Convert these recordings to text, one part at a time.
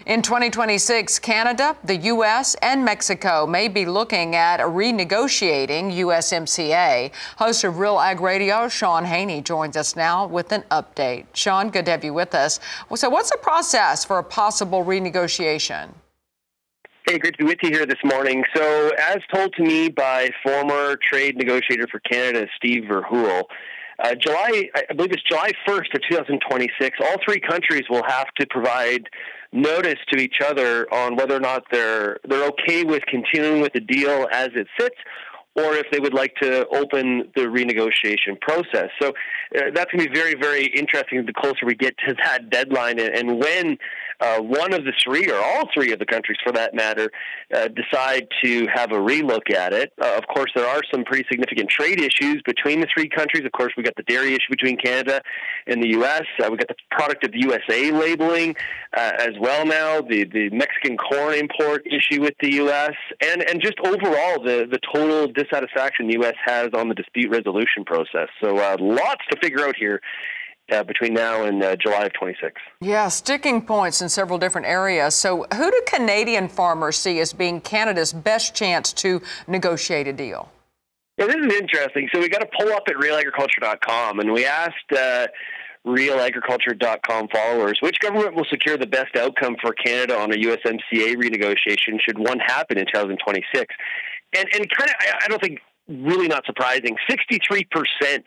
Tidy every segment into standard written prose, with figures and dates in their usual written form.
In 2026, Canada, the U.S., and Mexico may be looking at renegotiating USMCA. Host of Real Ag Radio, Shaun Haney, joins us now with an update. Shaun, good to have you with us. So what's the process for a possible renegotiation? Hey, great to be with you here this morning. So as told to me by former trade negotiator for Canada, Steve Verhoeven, I believe it's July 1st of 2026, all three countries will have to provide notice to each other on whether or not they're okay with continuing with the deal as it sits, or if they would like to open the renegotiation process. So that's going to be very, very interesting the closer we get to that deadline, and when one of the three, or all three of the countries for that matter, decide to have a relook at it. Of course, there are some pretty significant trade issues between the three countries. Of course, we got the dairy issue between Canada and the U.S. We got the product of the USA labeling as well now, the Mexican corn import issue with the U.S., and just overall the total dissatisfaction the U.S. has on the dispute resolution process. So lots to figure out here between now and July of 26. Yeah, sticking points in several different areas. So who do Canadian farmers see as being Canada's best chance to negotiate a deal? Yeah, this is interesting. So we got to pull up at RealAgriculture.com, and we asked RealAgriculture.com followers, which government will secure the best outcome for Canada on a USMCA renegotiation should one happen in 2026? And kind of, I don't think, really not surprising, 63%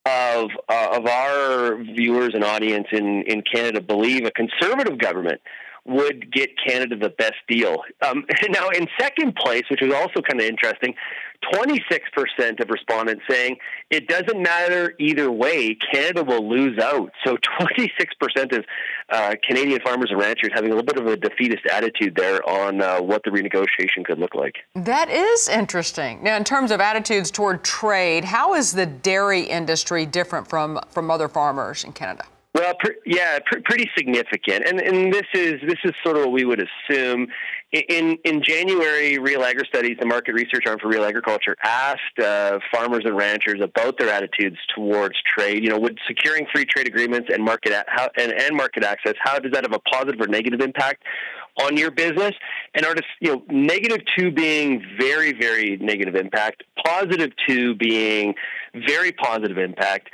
of our viewers and audience in Canada believe a conservative government would get Canada the best deal. Now, in second place, which is also kind of interesting, 26% of respondents saying it doesn't matter either way, Canada will lose out. So 26% of Canadian farmers and ranchers having a little bit of a defeatist attitude there on what the renegotiation could look like. That is interesting. Now, in terms of attitudes toward trade, how is the dairy industry different from other farmers in Canada? Well, pretty significant, and this is sort of what we would assume. In January, Real Agri Studies, the market research arm for Real Agriculture, asked farmers and ranchers about their attitudes towards trade. You know, would securing free trade agreements and market access, how does that have a positive or negative impact on your business? And -2 being very, very negative impact, +2 being very positive impact.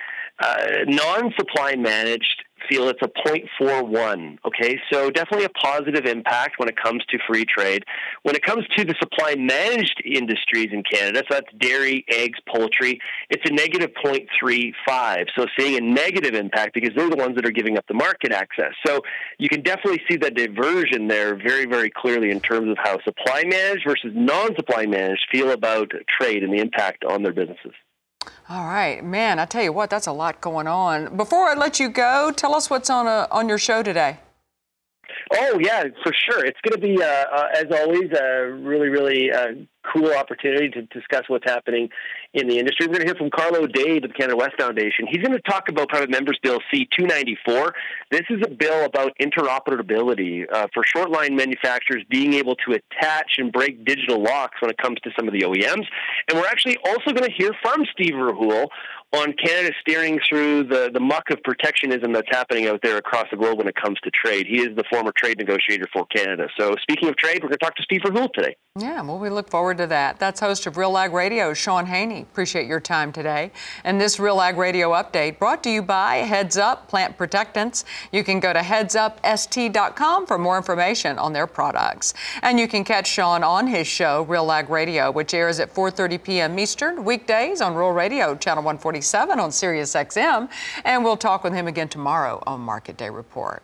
Non-supply managed feel it's a 0.41. Okay, so definitely a positive impact when it comes to free trade. When it comes to the supply managed industries in Canada, so that's dairy, eggs, poultry, it's a -0.35. So seeing a negative impact because they're the ones that are giving up the market access. So you can definitely see the diversion there very, very clearly in terms of how supply managed versus non-supply managed feel about trade and the impact on their businesses. All right, man, I tell you what, that's a lot going on. Before I let you go, tell us what's on your show today. Oh, yeah, for sure. It's going to be, as always, a really, really cool opportunity to discuss what's happening in the industry. We're going to hear from Carlo Dade of the Canada West Foundation. He's going to talk about Private Members Bill C-294. This is a bill about interoperability for short-line manufacturers being able to attach and break digital locks when it comes to some of the OEMs. And we're actually also going to hear from Steve Verhoeven on Canada steering through the muck of protectionism that's happening out there across the globe when it comes to trade. He is the former trade negotiator for Canada. So speaking of trade, we're going to talk to Steve Verhoeven today. Yeah, well, we look forward to that. That's host of Real Ag Radio, Shaun Haney. Appreciate your time today. And this Real Ag Radio update brought to you by Heads Up Plant Protectants. You can go to headsupst.com for more information on their products. And you can catch Shaun on his show, Real Ag Radio, which airs at 4:30 p.m. Eastern, weekdays on Rural Radio, Channel 147 on Sirius XM. And we'll talk with him again tomorrow on Market Day Report.